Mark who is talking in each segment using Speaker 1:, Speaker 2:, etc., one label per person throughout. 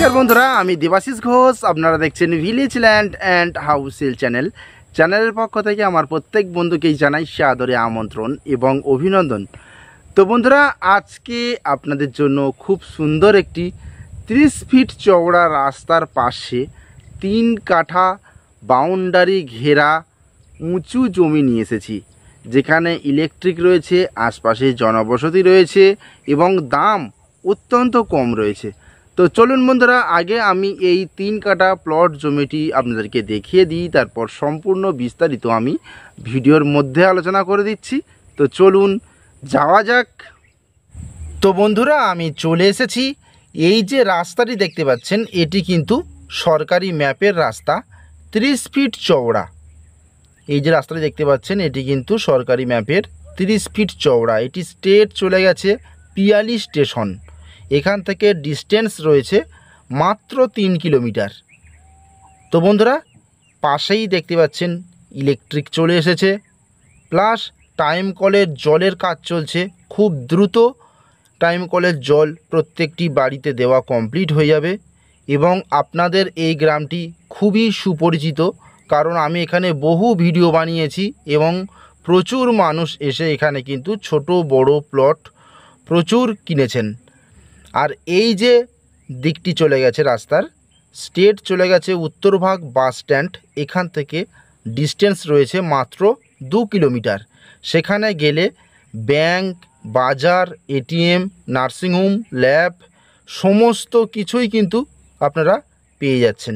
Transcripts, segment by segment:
Speaker 1: নমস্কার বন্ধুরা, আমি দেবাশিস ঘোষ। আপনারা দেখছেন ভিলেজ ল্যান্ড অ্যান্ড হাউসেল চ্যানেলের পক্ষ থেকে আমার প্রত্যেক বন্ধুকেই জানাই সাদরে আমন্ত্রণ এবং অভিনন্দন। তো বন্ধুরা, আজকে আপনাদের জন্য খুব সুন্দর একটি 30 ফিট চওড়া রাস্তার পাশে 3 কাঠা বাউন্ডারি ঘেরা উঁচু জমি নিয়ে এসেছি, যেখানে ইলেকট্রিক রয়েছে, আশপাশে জনবসতি রয়েছে এবং দাম অত্যন্ত কম রয়েছে। তো চলুন বন্ধুরা, আগে আমি এই 3 কাঠা প্লট জমিটি আপনাদেরকে দেখিয়ে দিই, তারপর সম্পূর্ণ বিস্তারিত আমি ভিডিওর মধ্যে আলোচনা করে দিচ্ছি। তো চলুন যাওয়া যাক। তো বন্ধুরা, আমি চলে এসেছি। এই যে রাস্তাটি দেখতে পাচ্ছেন, এটি কিন্তু সরকারি ম্যাপের রাস্তা, 30 ফিট চওড়া। এই যে রাস্তাটি দেখতে পাচ্ছেন, এটি কিন্তু সরকারি ম্যাপের 30 ফিট চওড়া। এটি স্টেট চলে গেছে পিয়ালি স্টেশন। এখান থেকে ডিস্টেন্স রয়েছে মাত্র 3 কিলোমিটার। তো বন্ধুরা, পাশেই দেখতে পাচ্ছেন ইলেকট্রিক চলে এসেছে, প্লাস টাইম কলের জলের কাজ চলছে। খুব দ্রুত টাইম কলের জল প্রত্যেকটি বাড়িতে দেওয়া কমপ্লিট হয়ে যাবে এবং আপনাদের এই গ্রামটি খুবই সুপরিচিত, কারণ আমি এখানে বহু ভিডিও বানিয়েছি এবং প্রচুর মানুষ এসে এখানে কিন্তু ছোট বড় প্লট প্রচুর কিনেছেন। আর এই যে দিকটি চলে গেছে রাস্তার, স্টেট চলে গেছে উত্তরভাগ বাস স্ট্যান্ড। এখান থেকে ডিস্টেন্স রয়েছে মাত্র 2 কিলোমিটার। সেখানে গেলে ব্যাংক, বাজার, এটিএম, নার্সিংহোম, ল্যাব সমস্ত কিছুই কিন্তু আপনারা পেয়ে যাচ্ছেন,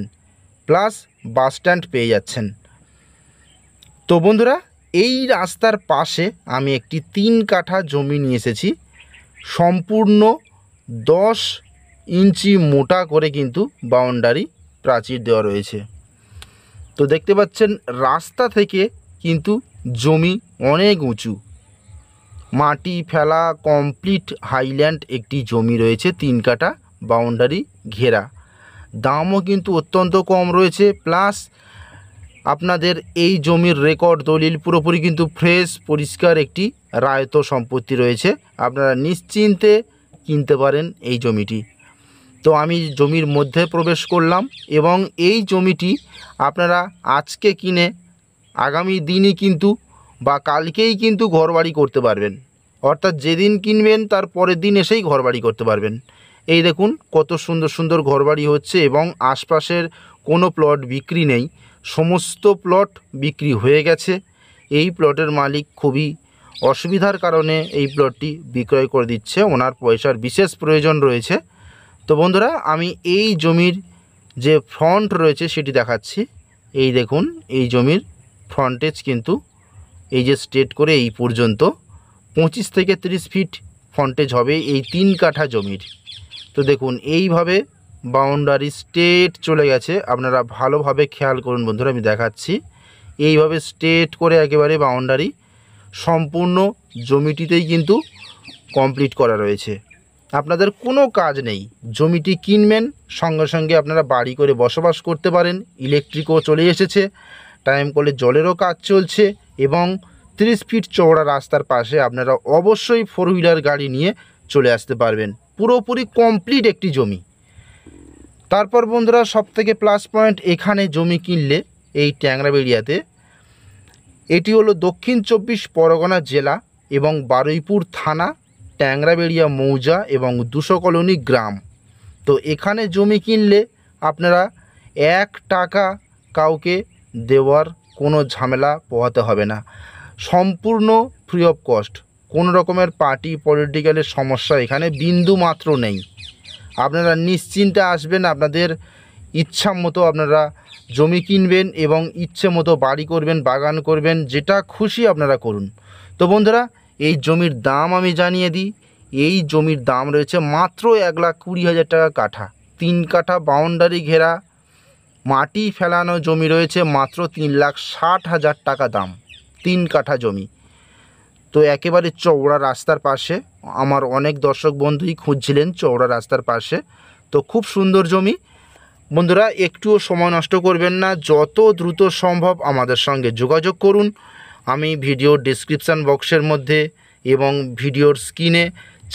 Speaker 1: প্লাস বাস স্ট্যান্ড পেয়ে যাচ্ছেন। তো বন্ধুরা, এই রাস্তার পাশে আমি একটি 3 কাঠা জমি নিয়ে এসেছি। সম্পূর্ণ 10 ইঞ্চি মোটা করে কিন্তু বাউন্ডারি প্রাচীর দেওয়া রয়েছে। তো দেখতে পাচ্ছেন রাস্তা থেকে কিন্তু জমি অনেক উঁচু, মাটি ফেলা কমপ্লিট হাইল্যান্ড একটি জমি রয়েছে, 3 কাঠা বাউন্ডারি ঘেরা। দামও কিন্তু অত্যন্ত কম রয়েছে, প্লাস আপনাদের এই জমির রেকর্ড দলিল পুরোপুরি কিন্তু ফ্রেশ পরিষ্কার একটি রায়ত সম্পত্তি রয়েছে। আপনারা নিশ্চিন্তে কিনতে পারেন এই জমিটি। তো আমি জমির মধ্যে প্রবেশ করলাম এবং এই জমিটি আপনারা আজকে কিনে আগামী দিনই কিন্তু বা কালকেই কিন্তু ঘরবাড়ি করতে পারবেন, অর্থাৎ যেদিন কিনবেন তার পরের দিন এসেই ঘরবাড়ি করতে পারবেন। এই দেখুন কত সুন্দর সুন্দর ঘরবাড়ি হচ্ছে এবং আশপাশের কোনো প্লট বিক্রি নেই, সমস্ত প্লট বিক্রি হয়ে গেছে। এই প্লটের মালিক খুবই অসুবিধার কারণে এই প্লটটি বিক্রয় করে দিচ্ছে, ওনার পয়সার বিশেষ প্রয়োজন রয়েছে। তো বন্ধুরা, আমি এই জমির যে ফ্রন্ট রয়েছে সেটি দেখাচ্ছি। এই দেখুন, এই জমির ফ্রন্টেজ কিন্তু এই যে স্ট্রেট করে এই পর্যন্ত 25 থেকে 30 ফিট ফ্রন্টেজ হবে এই 3 কাঠা জমির। তো দেখুন এইভাবে বাউন্ডারি স্ট্রেট চলে গেছে। আপনারা ভালোভাবে খেয়াল করুন বন্ধুরা, আমি দেখাচ্ছি। এইভাবে স্ট্রেট করে একেবারে বাউন্ডারি সম্পূর্ণ জমিটিতেই কিন্তু কমপ্লিট করা রয়েছে। আপনাদের কোনো কাজ নেই, জমিটি কিনবেন, সঙ্গে সঙ্গে আপনারা বাড়ি করে বসবাস করতে পারেন। ইলেকট্রিকও চলে এসেছে, টাইম কলে জলেরও কাজ চলছে এবং 30 ফিট চওড়া রাস্তার পাশে আপনারা অবশ্যই 4 হুইলার গাড়ি নিয়ে চলে আসতে পারবেন। পুরোপুরি কমপ্লিট একটি জমি। তারপর বন্ধুরা, সবথেকে প্লাস পয়েন্ট এখানে জমি কিনলে এই ট্যাংরাবেড়িয়াতে, এটি হলো দক্ষিণ 24 পরগনা জেলা এবং বারুইপুর থানা, ট্যাংরাবেড়িয়া মৌজা এবং 200 কলোনি গ্রাম। তো এখানে জমি কিনলে আপনারা 1 টাকা কাউকে দেওয়ার কোনো ঝামেলা পোহাতে হবে না, সম্পূর্ণ ফ্রি অফ কস্ট। কোনো রকমের পার্টি পলিটিক্যালের সমস্যা এখানে বিন্দু মাত্র নেই। আপনারা নিশ্চিন্তে আসবেন, আপনাদের ইচ্ছা মতো আপনারা জমি কিনবেন এবং ইচ্ছে মতো বাড়ি করবেন, বাগান করবেন, যেটা খুশি আপনারা করুন। তো বন্ধুরা, এই জমির দাম আমি জানিয়ে দিই। এই জমির দাম রয়েছে মাত্র 1,20,000 টাকা কাঠা। 3 কাঠা বাউন্ডারি ঘেরা মাটি ফেলানো জমি রয়েছে মাত্র 3,60,000 টাকা দাম, 3 কাঠা জমি। তো একেবারে চওড়া রাস্তার পাশে, আমার অনেক দর্শক বন্ধুই খুঁজছিলেন চওড়া রাস্তার পাশে। তো খুব সুন্দর জমি। বন্ধুরা, একটুও সময় নষ্ট করবেন না, যত দ্রুত সম্ভব আমাদের সঙ্গে যোগাযোগ করুন। আমি ভিডিওর ডেসক্রিপশান বক্সের মধ্যে এবং ভিডিওর স্ক্রিনে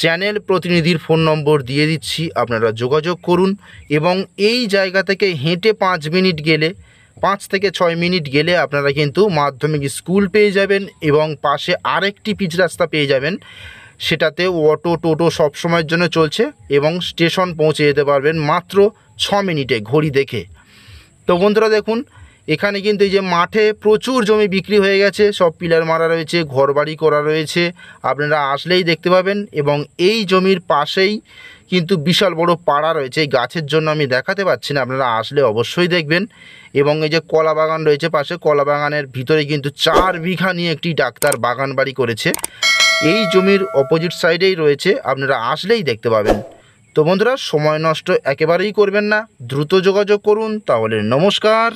Speaker 1: চ্যানেল প্রতিনিধির ফোন নম্বর দিয়ে দিচ্ছি, আপনারা যোগাযোগ করুন। এবং এই জায়গা থেকে হেঁটে 5 মিনিট গেলে, 5 থেকে 6 মিনিট গেলে আপনারা কিন্তু মাধ্যমিক স্কুল পেয়ে যাবেন এবং পাশে আরেকটি পিচ রাস্তা পেয়ে যাবেন। সেটাতে অটো টোটো সব সময়ের জন্য চলছে এবং স্টেশন পৌঁছে যেতে পারবেন মাত্র 6 মিনিটে ঘড়ি দেখে। তো বন্ধুরা দেখুন, এখানে কিন্তু এই যে মাঠে প্রচুর জমি বিক্রি হয়ে গেছে, সব পিলার মারা রয়েছে, ঘরবাড়ি করা রয়েছে, আপনারা আসলেই দেখতে পাবেন। এবং এই জমির পাশেই কিন্তু বিশাল বড় পাড়া রয়েছে, এই গাছের জন্য আমি দেখাতে পাচ্ছি না, আপনারা আসলে অবশ্যই দেখবেন। এবং এই যে কলা বাগান রয়েছে পাশে, কলা বাগানের ভিতরে কিন্তু 4 বিঘা নিয়ে একটি ডাক্তার বাগান বাড়ি করেছে। এই জমির অপোজিট সাইডেই রয়েছে, আপনারা আসলেই দেখতে পাবেন। তো বন্ধুরা, সময় নষ্ট একেবারেই করবেন না, দ্রুত যোগাযোগ করুন। তাহলে নমস্কার।